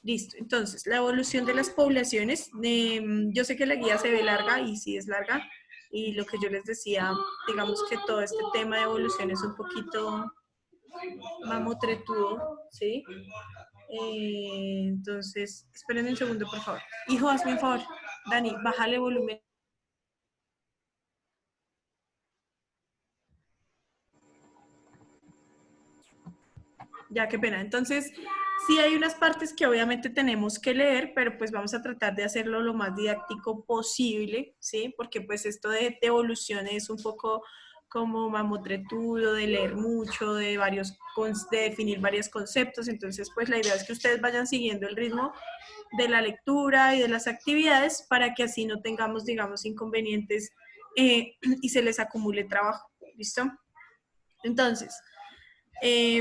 Listo, entonces, la evolución de las poblaciones, yo sé que la guía se ve larga y sí es larga, y lo que yo les decía, digamos que todo este tema de evolución es un poquito mamotretudo, ¿sí? Entonces, espérenme un segundo, por favor. Hijo, hazme un favor. Dani, bájale volumen. Ya, qué pena. Entonces, sí hay unas partes que obviamente tenemos que leer, pero pues vamos a tratar de hacerlo lo más didáctico posible, ¿sí? Porque pues esto de evolución es un poco como mamotretudo, de leer mucho, de definir varios conceptos. Entonces, pues la idea es que ustedes vayan siguiendo el ritmo de la lectura y de las actividades para que así no tengamos, digamos, inconvenientes y se les acumule trabajo. ¿Listo? Entonces,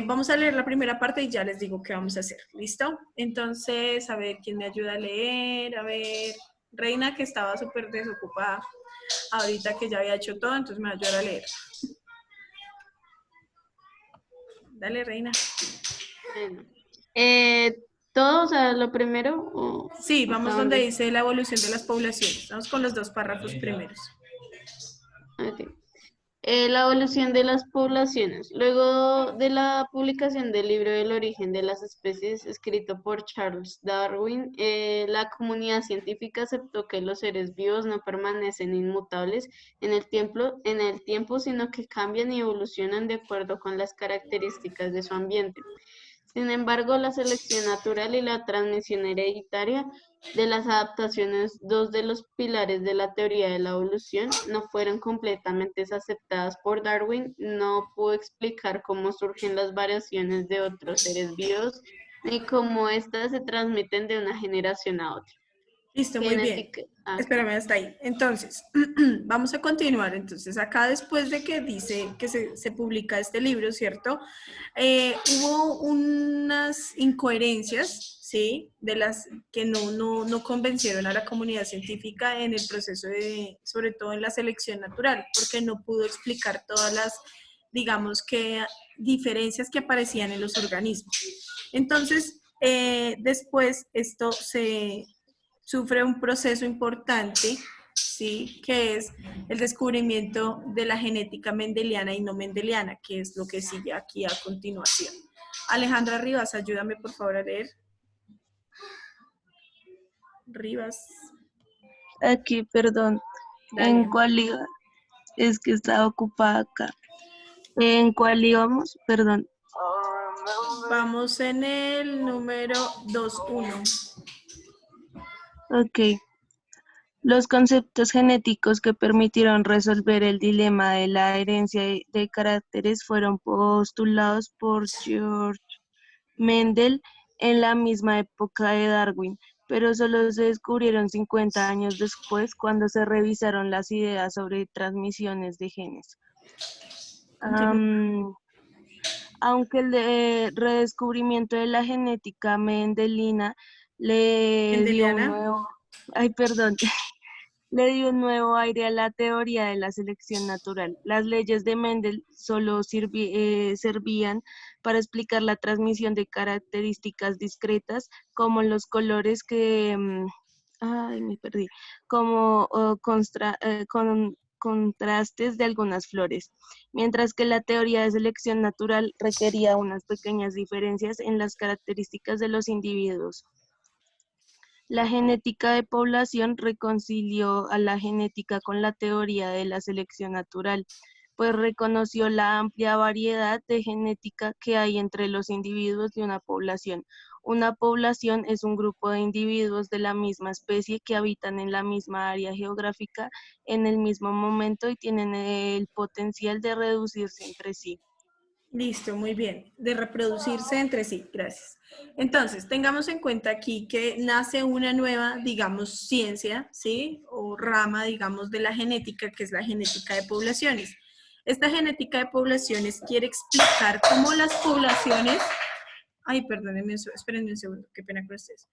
vamos a leer la primera parte y ya les digo qué vamos a hacer. ¿Listo? Entonces, a ver, ¿quién me ayuda a leer? A ver, Reina, que estaba súper desocupada ahorita que ya había hecho todo, entonces me va a ayudar a leer. Dale, Reina. Bueno, eh, todo, o sea, lo primero, Sí, hasta vamos donde donde. dice la evolución de las poblaciones. Vamos con los dos párrafos primeros. Ok. La evolución de las poblaciones. Luego de la publicación del libro El origen de las especies, escrito por Charles Darwin, la comunidad científica aceptó que los seres vivos no permanecen inmutables en el tiempo, sino que cambian y evolucionan de acuerdo con las características de su ambiente. Sin embargo, la selección natural y la transmisión hereditaria de las adaptaciones, dos de los pilares de la teoría de la evolución, no fueron completamente aceptadas por Darwin. No pudo explicar cómo surgen las variaciones de otros seres vivos ni cómo éstas se transmiten de una generación a otra. Listo, muy bien. Genética. Espérame hasta ahí. Entonces, vamos a continuar. Entonces, acá después de que dice que se publica este libro, ¿cierto? Hubo unas incoherencias, ¿sí? De las que no convencieron a la comunidad científica en el proceso de, sobre todo en la selección natural, porque no pudo explicar todas las, digamos que, diferencias que aparecían en los organismos. Entonces, después esto sufre un proceso importante, ¿sí? Que es el descubrimiento de la genética mendeliana y no mendeliana, que es lo que sigue aquí a continuación. Alejandra Rivas, ayúdame por favor a leer. Rivas, Aquí, perdón, ¿en dale. cuál iba? Es que estaba ocupada acá. ¿En cuál íbamos? Perdón. Vamos en el número 2.1. Ok. Los conceptos genéticos que permitieron resolver el dilema de la herencia de caracteres fueron postulados por George Mendel en la misma época de Darwin, pero solo se descubrieron 50 años después cuando se revisaron las ideas sobre transmisiones de genes. Continúa. Aunque el redescubrimiento de la genética mendelina le dio un Mendeliana. nuevo, ay, perdón, le dio un nuevo aire a la teoría de la selección natural. Las leyes de Mendel solo servían para explicar la transmisión de características discretas, como los colores ay, me perdí, como contrastes de algunas flores, mientras que la teoría de selección natural requería unas pequeñas diferencias en las características de los individuos. La genética de población reconcilió a la genética con la teoría de la selección natural, pues reconoció la amplia variedad de genética que hay entre los individuos de una población. Una población es un grupo de individuos de la misma especie que habitan en la misma área geográfica en el mismo momento y tienen el potencial de reducirse entre sí. Listo, muy bien. De reproducirse entre sí, gracias. Entonces, tengamos en cuenta aquí que nace una nueva, digamos, ciencia, ¿sí? O rama, digamos, de la genética, que es la genética de poblaciones. Esta genética de poblaciones quiere explicar cómo las poblaciones... Ay, perdónenme, espérenme un segundo, qué pena con ustedes.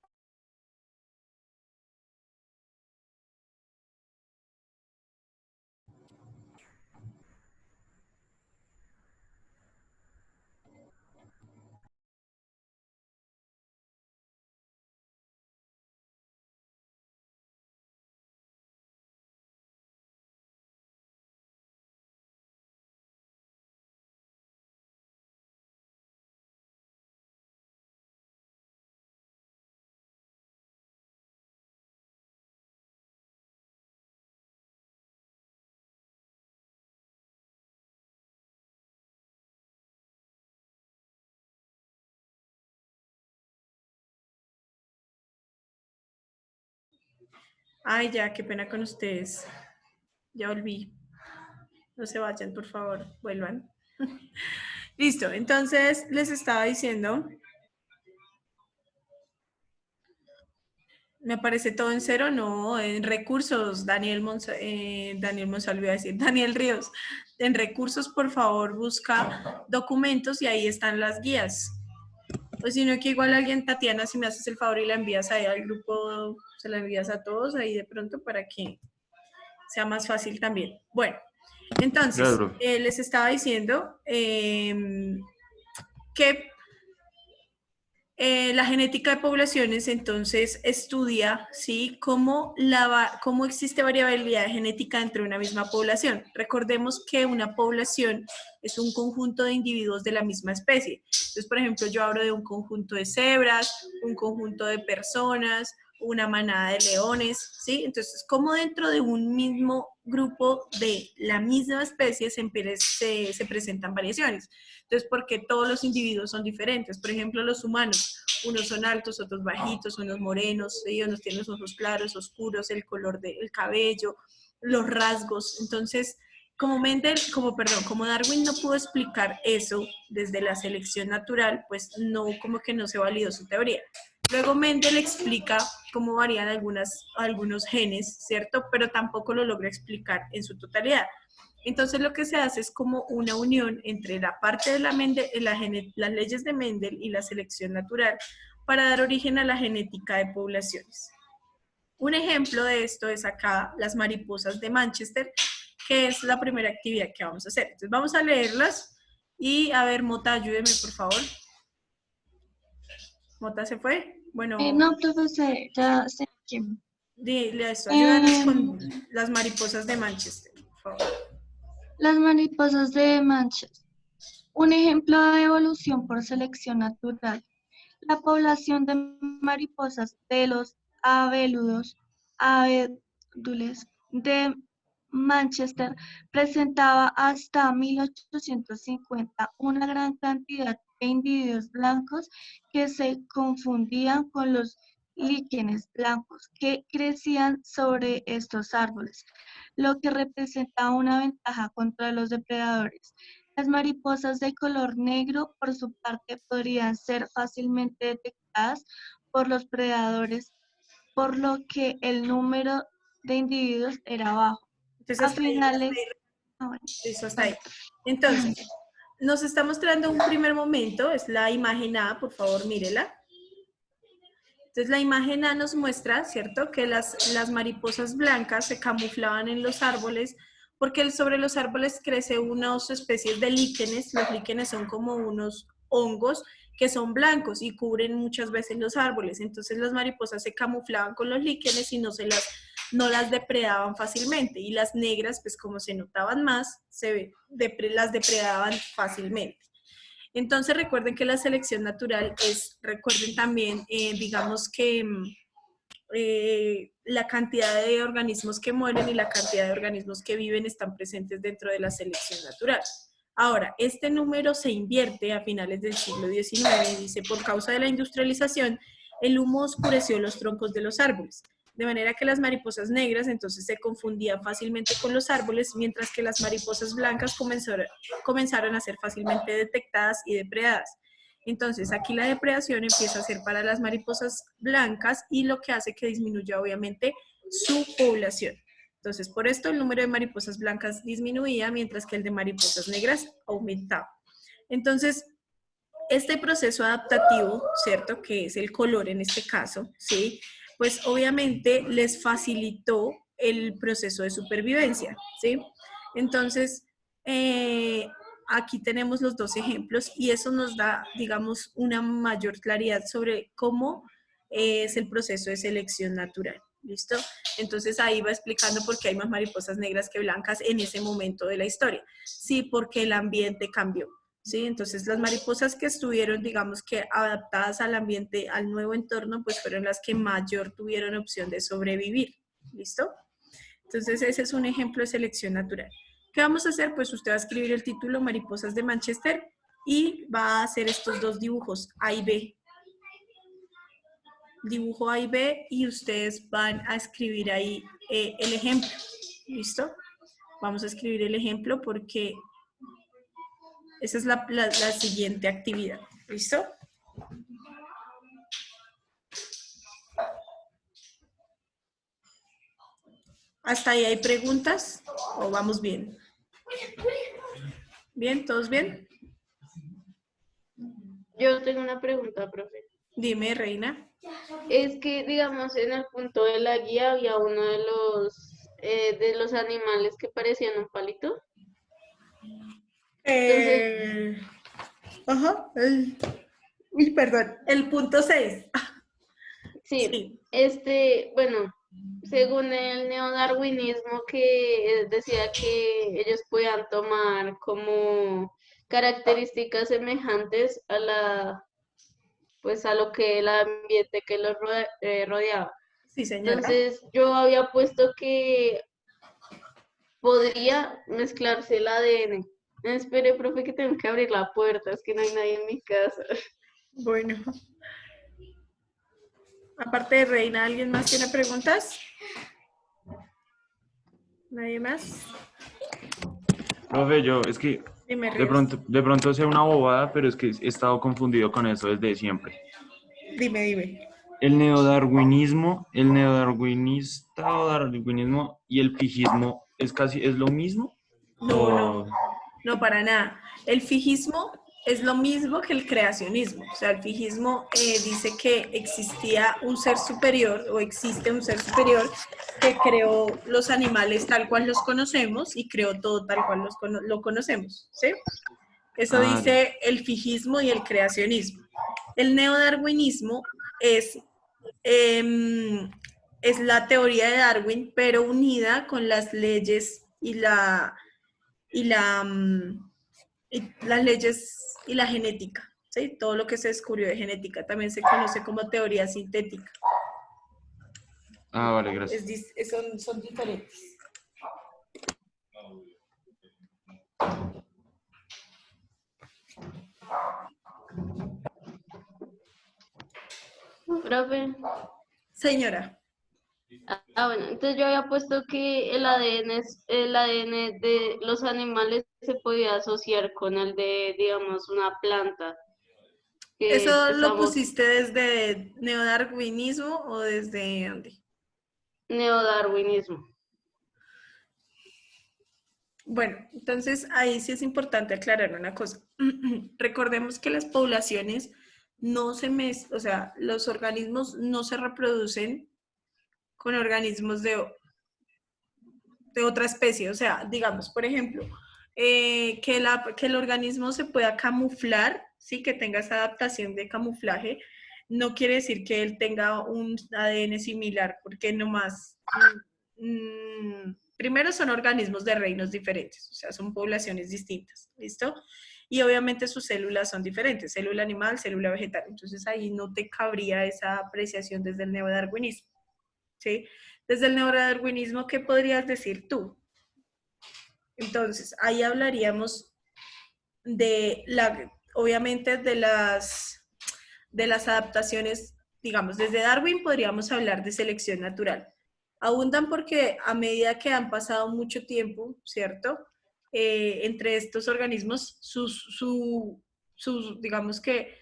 Ay, ya, qué pena con ustedes. Ya volví. No se vayan, por favor, vuelvan. Listo, entonces les estaba diciendo, me aparece todo en cero, no, en recursos, Daniel Monsalvo iba a decir, Daniel Ríos, en recursos, por favor, busca documentos y ahí están las guías. O si no, que igual alguien, Tatiana, si me haces el favor y la envías ahí al grupo, se la envías a todos ahí de pronto para que sea más fácil también. Bueno, entonces, Claro, les estaba diciendo que la genética de poblaciones entonces estudia, ¿sí?, cómo existe variabilidad genética dentro de una misma población. Recordemos que una población es un conjunto de individuos de la misma especie. Entonces, por ejemplo, yo hablo de un conjunto de cebras, un conjunto de personas, una manada de leones, ¿sí? Entonces, cómo dentro de un mismo grupo de la misma especie se presentan variaciones. Entonces, porque todos los individuos son diferentes. Por ejemplo, los humanos, unos son altos, otros bajitos, unos morenos, ¿sí? Unos tienen los ojos claros, oscuros, el color del cabello, los rasgos. Entonces, como Darwin no pudo explicar eso desde la selección natural, pues no, como que no se validó su teoría. Luego Mendel explica cómo varían algunos genes, ¿cierto? Pero tampoco lo logra explicar en su totalidad. Entonces lo que se hace es como una unión entre la parte de las leyes de Mendel y la selección natural para dar origen a la genética de poblaciones. Un ejemplo de esto es acá las mariposas de Manchester, que es la primera actividad que vamos a hacer. Entonces vamos a leerlas y a ver, Mota, ayúdeme por favor. ¿Mota se fue? Bueno, No, profesor, ya sé aquí. dile esto, ayúdanos con las mariposas de Manchester, por favor. Las mariposas de Manchester. Un ejemplo de evolución por selección natural. La población de mariposas de los abedules de Manchester presentaba hasta 1850 una gran cantidad de individuos blancos que se confundían con los líquenes blancos que crecían sobre estos árboles, lo que representaba una ventaja contra los depredadores. Las mariposas de color negro, por su parte, podrían ser fácilmente detectadas por los predadores, por lo que el número de individuos era bajo. Entonces, A hasta ahí, finales... listo, hasta ahí. Entonces, nos está mostrando un primer momento, es la imagen A, por favor, mírela. Entonces, la imagen A nos muestra, ¿cierto?, que las mariposas blancas se camuflaban en los árboles porque sobre los árboles crece unas especies de líquenes. Los líquenes son como unos hongos que son blancos y cubren muchas veces los árboles. Entonces, las mariposas se camuflaban con los líquenes y no las depredaban fácilmente. Y las negras, pues como se notaban más, las depredaban fácilmente. Entonces recuerden que la selección natural recuerden también, digamos que la cantidad de organismos que mueren y la cantidad de organismos que viven están presentes dentro de la selección natural. Ahora, este número se invierte a finales del siglo XIX, dice, por causa de la industrialización, el humo oscureció los troncos de los árboles, de manera que las mariposas negras entonces se confundían fácilmente con los árboles, mientras que las mariposas blancas comenzaron a ser fácilmente detectadas y depredadas. Entonces, aquí la depredación empieza a ser para las mariposas blancas y lo que hace que disminuya obviamente su población. Entonces, por esto el número de mariposas blancas disminuía, mientras que el de mariposas negras aumentaba. Entonces, este proceso adaptativo, ¿cierto?, que es el color en este caso, ¿sí?, pues obviamente les facilitó el proceso de supervivencia, ¿sí? Entonces, aquí tenemos los dos ejemplos y eso nos da, digamos, una mayor claridad sobre cómo es el proceso de selección natural. ¿Listo? Entonces ahí va explicando por qué hay más mariposas negras que blancas en ese momento de la historia. Sí, porque el ambiente cambió. ¿Sí? Entonces las mariposas que estuvieron, digamos que adaptadas al ambiente, al nuevo entorno, pues fueron las que mayor tuvieron opción de sobrevivir. ¿Listo? Entonces ese es un ejemplo de selección natural. ¿Qué vamos a hacer? Pues usted va a escribir el título Mariposas de Manchester y va a hacer estos dos dibujos, A y B. dibujo A y B y ustedes van a escribir ahí el ejemplo. ¿Listo? Vamos a escribir el ejemplo porque esa es la siguiente actividad. ¿Listo? ¿Hasta ahí hay preguntas? ¿O vamos bien? ¿Bien? ¿Todos bien? Yo tengo una pregunta, profe. Dime, Reina. Es que, digamos, en el punto de la guía había uno de los animales que parecían un palito. Entonces, Ajá. Uy, perdón. El punto 6. sí, Sí. bueno, según el neodarwinismo que decía que ellos podían tomar como características semejantes pues a lo que el ambiente que los rodeaba. Sí, señora. Entonces, yo había puesto que podría mezclarse el ADN. Espere, profe, que tengo que abrir la puerta, es que no hay nadie en mi casa. Bueno. Aparte de Reina, ¿alguien más tiene preguntas? ¿Nadie más? Profe, es que Dime, Ríos. de pronto sea una bobada, pero es que he estado confundido con eso desde siempre. Dime. El neodarwinista o darwinismo y el fijismo es lo mismo. No, no, para nada. El fijismo es lo mismo que el creacionismo. O sea, el fijismo dice que existía un ser superior o existe un ser superior que creó los animales tal cual los conocemos y creó todo tal cual lo conocemos, ¿sí? Eso Ya. dice el fijismo y el creacionismo. El neodarwinismo es, es la teoría de Darwin, pero unida con las leyes y las leyes y la genética, ¿sí? Todo lo que se descubrió de genética también se conoce como teoría sintética. Vale, gracias. Son diferentes. Profe. Señora. Bueno, entonces yo había puesto que el ADN de los animales se podía asociar con el de, digamos, una planta. Que ¿Eso lo estamos pusiste desde neodarwinismo o desde dónde? neodarwinismo. Bueno, entonces ahí sí es importante aclarar una cosa. Recordemos que las poblaciones o sea, los organismos no se reproducen con organismos de otra especie. O sea, digamos, por ejemplo, que el organismo se pueda camuflar, ¿sí? Que tenga esa adaptación de camuflaje, no quiere decir que él tenga un ADN similar, porque nomás, primero son organismos de reinos diferentes, o sea, son poblaciones distintas, ¿listo? Y obviamente sus células son diferentes, célula animal, célula vegetal, entonces ahí no te cabría esa apreciación desde el neodarwinismo, ¿sí? Desde el neodarwinismo, ¿qué podrías decir tú? Entonces, ahí hablaríamos obviamente de las adaptaciones, digamos, desde Darwin podríamos hablar de selección natural. Abundan porque a medida que han pasado mucho tiempo, ¿cierto? Entre estos organismos, digamos que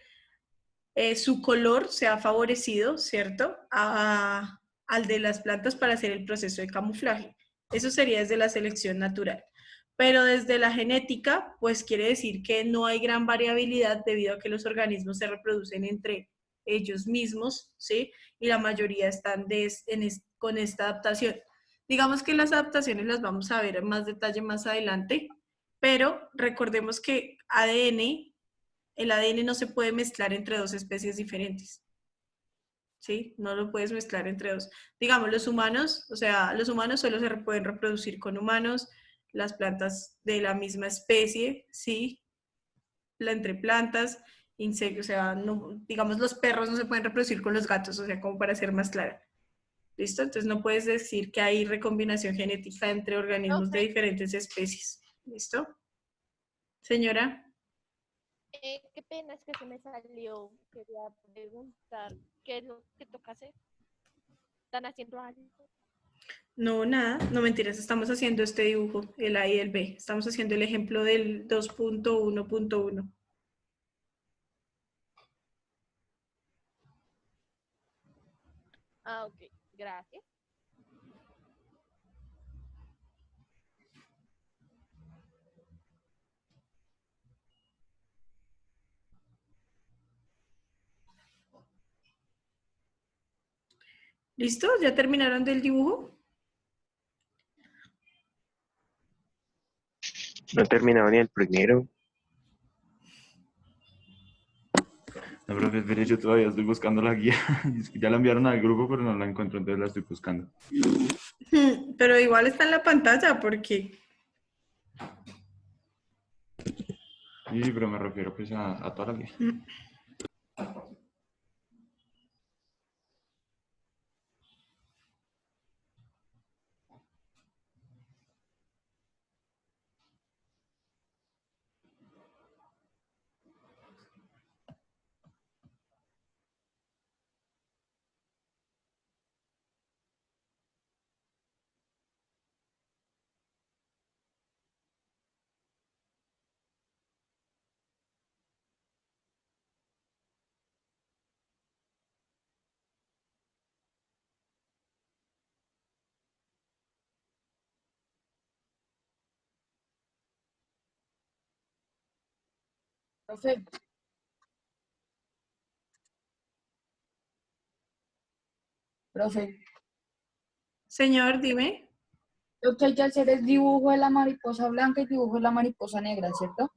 su color se ha favorecido, ¿cierto? Al de las plantas para hacer el proceso de camuflaje. Eso sería desde la selección natural. Pero desde la genética, pues quiere decir que no hay gran variabilidad debido a que los organismos se reproducen entre ellos mismos, ¿sí? Y la mayoría están con esta adaptación. Digamos que las adaptaciones las vamos a ver en más detalle más adelante, pero recordemos que el ADN no se puede mezclar entre dos especies diferentes. ¿Sí? No lo puedes mezclar entre dos. Digamos, los humanos, o sea, los humanos solo se pueden reproducir con humanos, las plantas de la misma especie, ¿sí? Entre plantas, insectos, o sea, no, digamos, los perros no se pueden reproducir con los gatos, o sea, como para ser más clara. ¿Listo? Entonces no puedes decir que hay recombinación genética entre organismos de diferentes especies. ¿Listo? Señora. Qué pena, es que se me salió. Quería preguntar, ¿qué es lo que toca hacer? ¿Están haciendo algo? No, nada, no mentiras, estamos haciendo este dibujo, el A y el B. Estamos haciendo el ejemplo del 2.1.1. Ah, ok, gracias. ¿Listo? ¿Ya terminaron del dibujo? No he terminado ni el primero. No, profe, espere, yo todavía estoy buscando la guía. Es que ya la enviaron al grupo, pero no la encuentro, entonces la estoy buscando. Pero igual está en la pantalla porque... Sí, pero me refiero pues a toda la guía. Profe, profe, Señor, dime. lo que hay que hacer es dibujo de la mariposa blanca y dibujo de la mariposa negra, ¿cierto?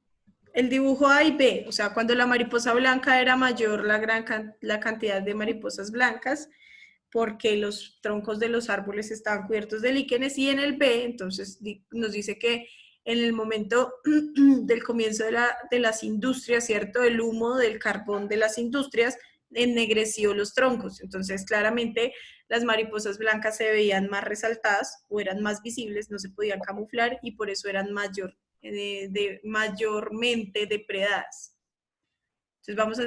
El dibujo A y B, o sea, cuando la mariposa blanca era mayor la cantidad de mariposas blancas, porque los troncos de los árboles estaban cubiertos de líquenes, y en el B, entonces nos dice que en el momento del comienzo de las industrias, ¿cierto? El humo del carbón de las industrias ennegreció los troncos. Entonces, claramente, las mariposas blancas se veían más resaltadas o eran más visibles, no se podían camuflar y por eso eran mayormente depredadas. Entonces, vamos a...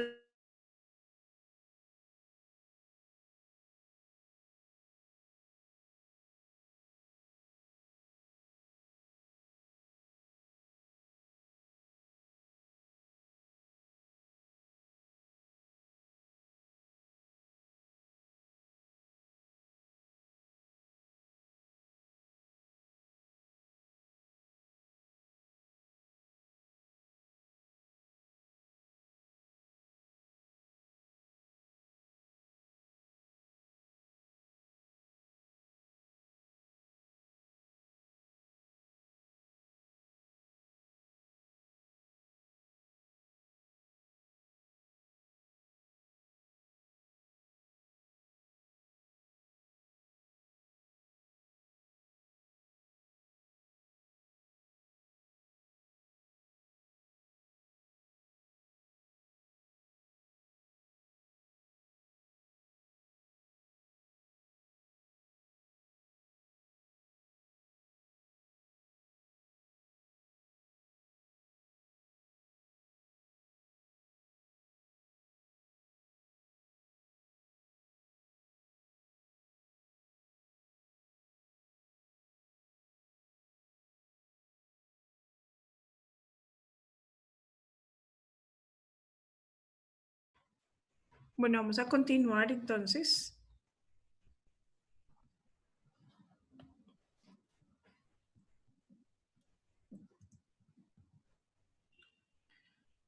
Bueno, vamos a continuar entonces.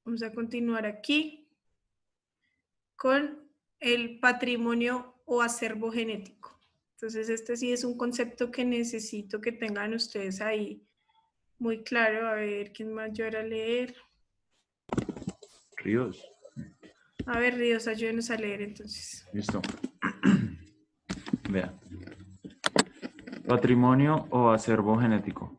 Vamos a continuar aquí con el patrimonio o acervo genético. Entonces, este sí es un concepto que necesito que tengan ustedes ahí muy claro. A ver, ¿quién más llora a leer? Ríos. A ver, Ríos, ayúdenos a leer entonces. Listo. Vea. Patrimonio o acervo genético.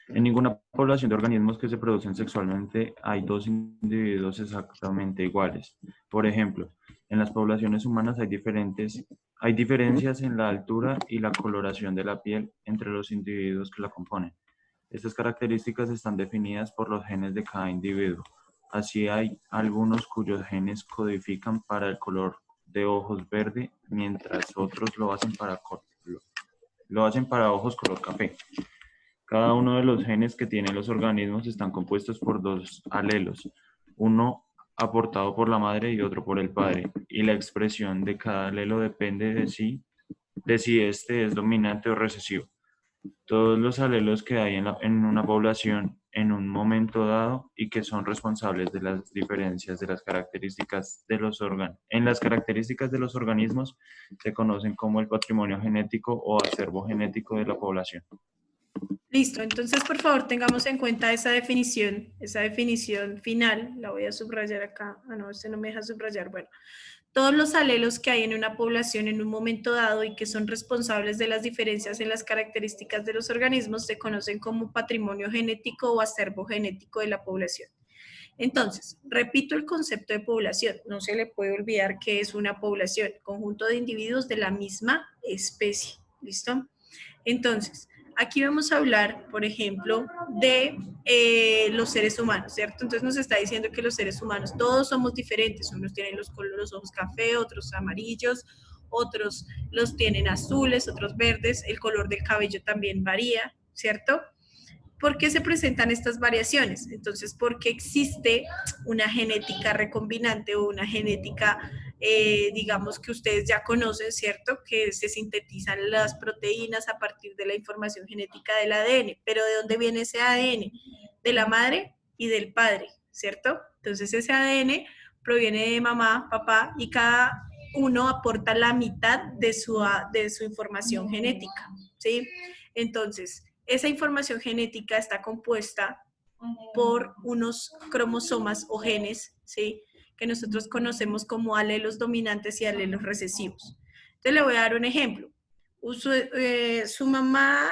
En ninguna población de organismos que se producen sexualmente hay dos individuos exactamente iguales. Por ejemplo, en las poblaciones humanas hay diferencias en la altura y la coloración de la piel entre los individuos que la componen. Estas características están definidas por los genes de cada individuo. Así hay algunos cuyos genes codifican para el color de ojos verde, mientras otros lo hacen para ojos color café. Cada uno de los genes que tienen los organismos están compuestos por dos alelos, uno aportado por la madre y otro por el padre, y la expresión de cada alelo depende de si este es dominante o recesivo. Todos los alelos que hay en una población en un momento dado y que son responsables de las diferencias de las características de los órganos. En las características de los organismos se conocen como el patrimonio genético o acervo genético de la población. Listo, entonces por favor tengamos en cuenta esa definición final, la voy a subrayar acá. Ah, no, este no me deja subrayar. Bueno, todos los alelos que hay en una población en un momento dado y que son responsables de las diferencias en las características de los organismos se conocen como patrimonio genético o acervo genético de la población. Entonces, repito el concepto de población. No se le puede olvidar que es una población, conjunto de individuos de la misma especie. ¿Listo? Entonces, aquí vamos a hablar, por ejemplo, de los seres humanos, ¿cierto? Entonces nos está diciendo que los seres humanos todos somos diferentes. Unos tienen los ojos café, otros amarillos, otros los tienen azules, otros verdes. El color del cabello también varía, ¿cierto? ¿Por qué se presentan estas variaciones? Entonces, porque existe una genética recombinante o una genética, digamos, que ustedes ya conocen, ¿cierto? Que se sintetizan las proteínas a partir de la información genética del ADN. ¿Pero de dónde viene ese ADN? De la madre y del padre, ¿cierto? Entonces, ese ADN proviene de mamá, papá, y cada uno aporta la mitad de su información genética, ¿sí? Entonces, esa información genética está compuesta por unos cromosomas o genes, ¿sí? Que nosotros conocemos como alelos dominantes y alelos recesivos. Entonces le voy a dar un ejemplo. Su mamá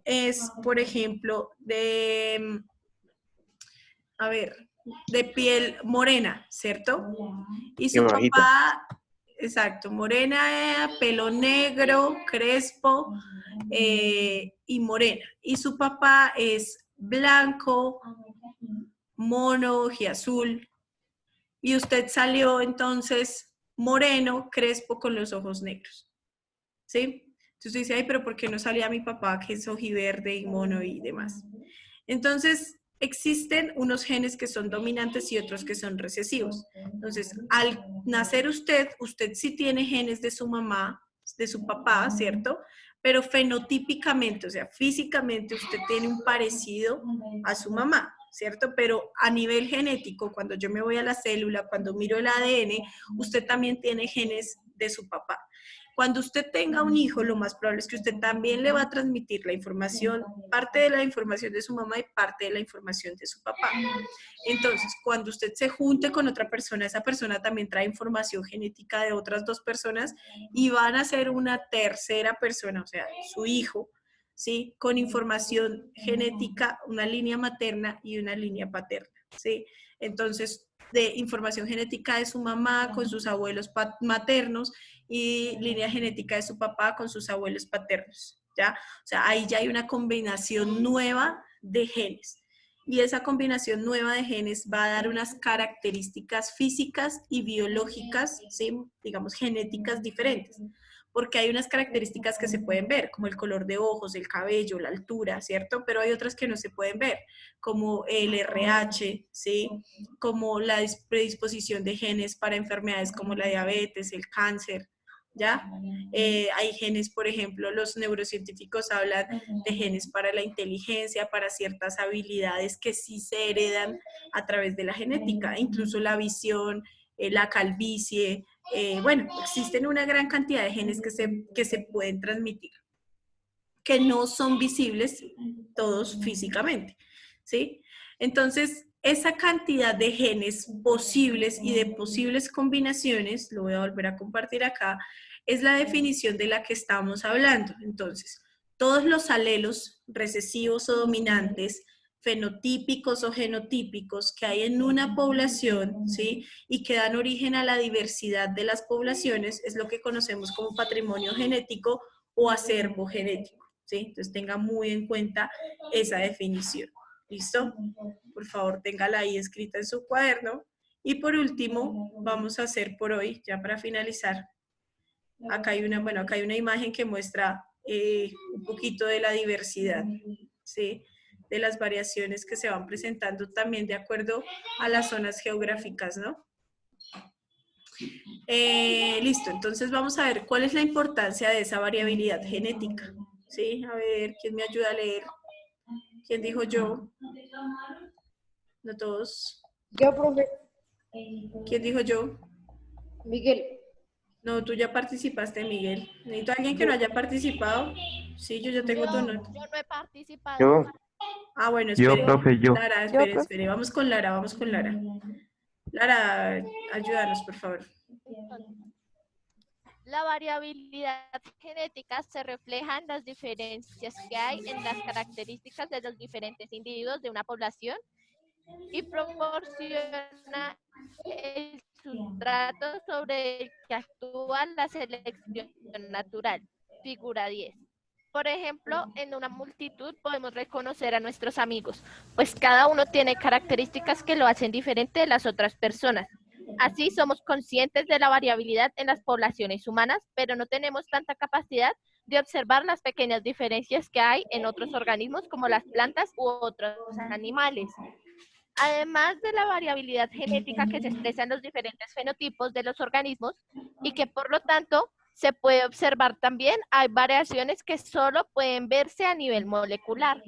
es, por ejemplo, de piel morena, ¿cierto? Y su papá, exacto, morena, pelo negro, crespo y morena. Y su papá es blanco, mono, azul. Y usted salió entonces moreno, crespo, con los ojos negros. ¿Sí? Entonces usted dice, ay, pero ¿por qué no salía mi papá que es ojiverde y mono y demás? Entonces, existen unos genes que son dominantes y otros que son recesivos. Entonces, al nacer usted sí tiene genes de su mamá, de su papá, ¿cierto? Pero fenotípicamente, o sea, físicamente usted tiene un parecido a su mamá, ¿cierto? Pero a nivel genético, cuando yo me voy a la célula, cuando miro el ADN, usted también tiene genes de su papá. Cuando usted tenga un hijo, lo más probable es que usted también le va a transmitir la información, parte de la información de su mamá y parte de la información de su papá. Entonces, cuando usted se junte con otra persona, esa persona también trae información genética de otras dos personas y van a ser una tercera persona, o sea, su hijo, ¿sí? Con información genética, una línea materna y una línea paterna, ¿sí? Entonces, de información genética de su mamá con sus abuelos maternos y línea genética de su papá con sus abuelos paternos, ¿ya? O sea, ahí ya hay una combinación nueva de genes. Y esa combinación nueva de genes va a dar unas características físicas y biológicas, ¿sí? Digamos, genéticas diferentes. Porque hay unas características que se pueden ver, como el color de ojos, el cabello, la altura, ¿cierto? Pero hay otras que no se pueden ver, como el RH, ¿sí? Como la predisposición de genes para enfermedades como la diabetes, el cáncer, ¿ya? Hay genes, por ejemplo, los neurocientíficos hablan de genes para la inteligencia, para ciertas habilidades que sí se heredan a través de la genética, incluso la visión, la calvicie, bueno, existen una gran cantidad de genes que se pueden transmitir, que no son visibles todos físicamente, ¿sí? Entonces, esa cantidad de genes posibles y de posibles combinaciones, lo voy a volver a compartir acá, es la definición de la que estamos hablando. Entonces, todos los alelos recesivos o dominantes, fenotípicos o genotípicos que hay en una población, ¿sí? Y que dan origen a la diversidad de las poblaciones, es lo que conocemos como patrimonio genético o acervo genético, ¿sí? Entonces tenga muy en cuenta esa definición. ¿Listo? Por favor, téngala ahí escrita en su cuaderno. Y por último, vamos a hacer por hoy, ya para finalizar, acá hay una imagen que muestra un poquito de la diversidad, ¿sí? De las variaciones que se van presentando también de acuerdo a las zonas geográficas, ¿no? Listo, entonces vamos a ver cuál es la importancia de esa variabilidad genética, ¿sí? A ver, ¿quién me ayuda a leer? ¿Quién dijo yo? No todos. Yo, profe. ¿Quién dijo yo? Miguel. No, tú ya participaste, Miguel. Necesito a alguien que no haya participado. Sí, yo ya tengo tu nota. Yo no he participado. Yo, Ah, bueno, Yo, espere. profe, yo. Lara, espere. Vamos con Lara. Lara, ayúdanos, por favor. La variabilidad genética se refleja en las diferencias que hay en las características de los diferentes individuos de una población y proporciona el sustrato sobre el que actúa la selección natural. Figura 10. Por ejemplo, en una multitud podemos reconocer a nuestros amigos, pues cada uno tiene características que lo hacen diferente de las otras personas. Así somos conscientes de la variabilidad en las poblaciones humanas, pero no tenemos tanta capacidad de observar las pequeñas diferencias que hay en otros organismos como las plantas u otros animales. Además de la variabilidad genética que se expresa en los diferentes fenotipos de los organismos y que por lo tanto se puede observar también, hay variaciones que solo pueden verse a nivel molecular.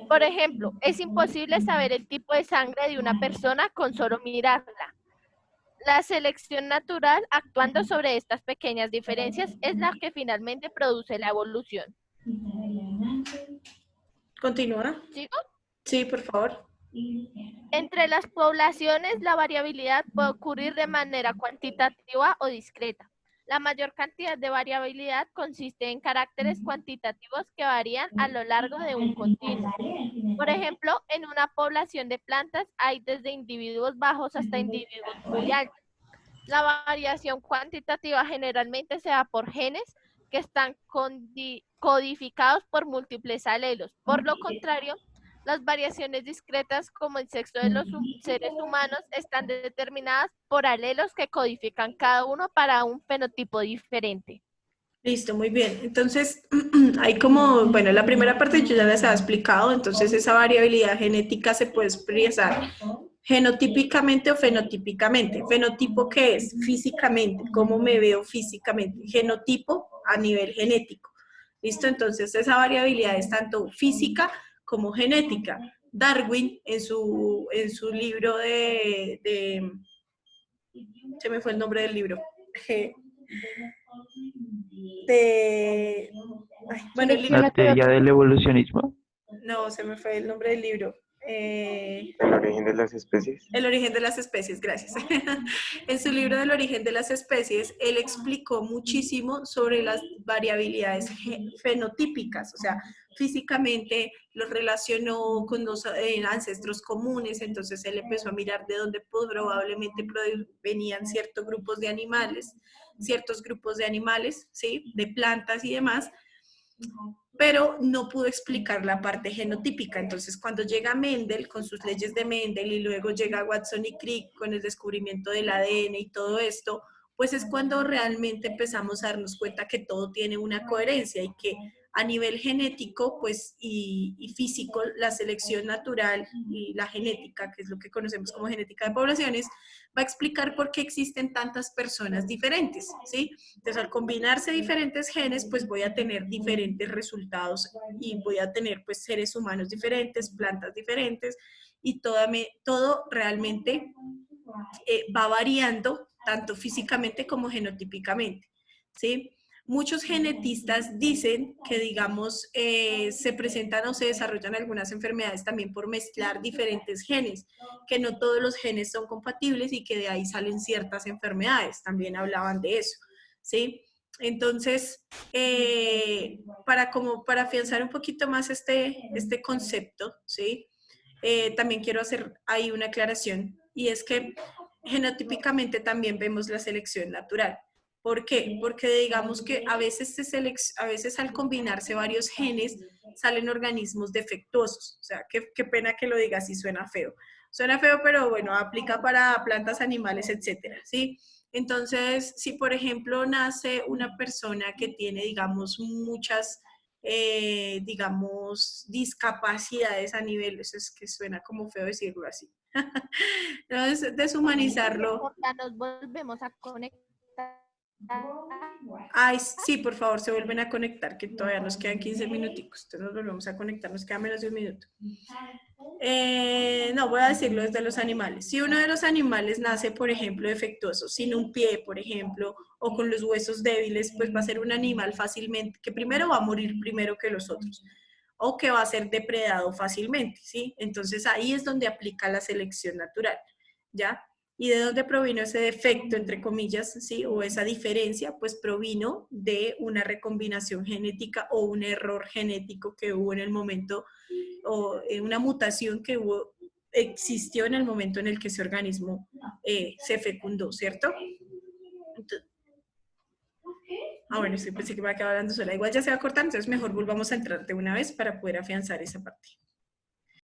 Por ejemplo, es imposible saber el tipo de sangre de una persona con solo mirarla. La selección natural, actuando sobre estas pequeñas diferencias, es la que finalmente produce la evolución. Continúa. ¿Sigo? Sí, por favor. Entre las poblaciones, la variabilidad puede ocurrir de manera cuantitativa o discreta. La mayor cantidad de variabilidad consiste en caracteres cuantitativos que varían a lo largo de un continuo. Por ejemplo, en una población de plantas hay desde individuos bajos hasta individuos muy altos. La variación cuantitativa generalmente se da por genes que están codificados por múltiples alelos. Por lo contrario, las variaciones discretas, como el sexo de los seres humanos, están determinadas por alelos que codifican cada uno para un fenotipo diferente. Listo, muy bien. Entonces, hay como, bueno, la primera parte yo ya les había explicado, entonces esa variabilidad genética se puede expresar genotípicamente o fenotípicamente. ¿Fenotipo qué es? Físicamente, ¿cómo me veo físicamente? Genotipo a nivel genético. ¿Listo? Entonces, esa variabilidad es tanto física como genética. Darwin, en su libro se me fue el nombre del libro. Bueno, el libro, ¿la teoría del evolucionismo? no, se me fue el nombre del libro. ¿El origen de las especies? El origen de las especies, gracias. En su libro del origen de las especies, él explicó muchísimo sobre las variabilidades fenotípicas, o sea, físicamente los relacionó con los ancestros comunes, entonces él empezó a mirar de dónde probablemente venían ciertos grupos de animales, ¿sí? De plantas y demás, pero no pudo explicar la parte genotípica. Entonces, cuando llega Mendel con sus leyes de Mendel y luego llega Watson y Crick con el descubrimiento del ADN y todo esto, pues es cuando realmente empezamos a darnos cuenta que todo tiene una coherencia y que a nivel genético pues, y físico, la selección natural y la genética, que es lo que conocemos como genética de poblaciones, va a explicar por qué existen tantas personas diferentes, ¿sí? Entonces, al combinarse diferentes genes, pues voy a tener diferentes resultados y voy a tener pues seres humanos diferentes, plantas diferentes y todo realmente va variando tanto físicamente como genotípicamente, ¿sí? Muchos genetistas dicen que, digamos, se presentan o se desarrollan algunas enfermedades también por mezclar diferentes genes, que no todos los genes son compatibles y que de ahí salen ciertas enfermedades. También hablaban de eso, ¿sí? Entonces, para afianzar un poquito más este concepto, ¿sí? También quiero hacer ahí una aclaración, y es que genotípicamente también vemos la selección natural. ¿Por qué? Porque digamos que a veces, a veces al combinarse varios genes salen organismos defectuosos. O sea, qué pena que lo diga así, suena feo. Suena feo, pero bueno, aplica para plantas, animales, etcétera, ¿sí? Entonces, si por ejemplo nace una persona que tiene, digamos, muchas, digamos, discapacidades a nivel, eso es que suena como feo decirlo así. Entonces, deshumanizarlo. Ya nos volvemos a conectar. Ay, sí, por favor, se vuelven a conectar, que todavía nos quedan 15 minuticos. Entonces nos volvemos a conectar, nos queda menos de un minuto. No, voy a decirlo desde los animales. Si uno de los animales nace, por ejemplo, defectuoso, sin un pie, por ejemplo, o con los huesos débiles, pues va a ser un animal fácilmente, que primero va a morir primero que los otros, o que va a ser depredado fácilmente, ¿sí? Entonces ahí es donde aplica la selección natural, ¿ya? ¿Y de dónde provino ese defecto, entre comillas, sí? O esa diferencia, pues provino de una recombinación genética o un error genético que hubo en el momento, o una mutación que hubo, existió en el momento en el que ese organismo se fecundó, ¿cierto? Entonces, bueno, sí, pensé que me iba a quedar hablando sola. Igual ya se va a cortar, entonces mejor volvamos a entrar de una vez para poder afianzar esa parte.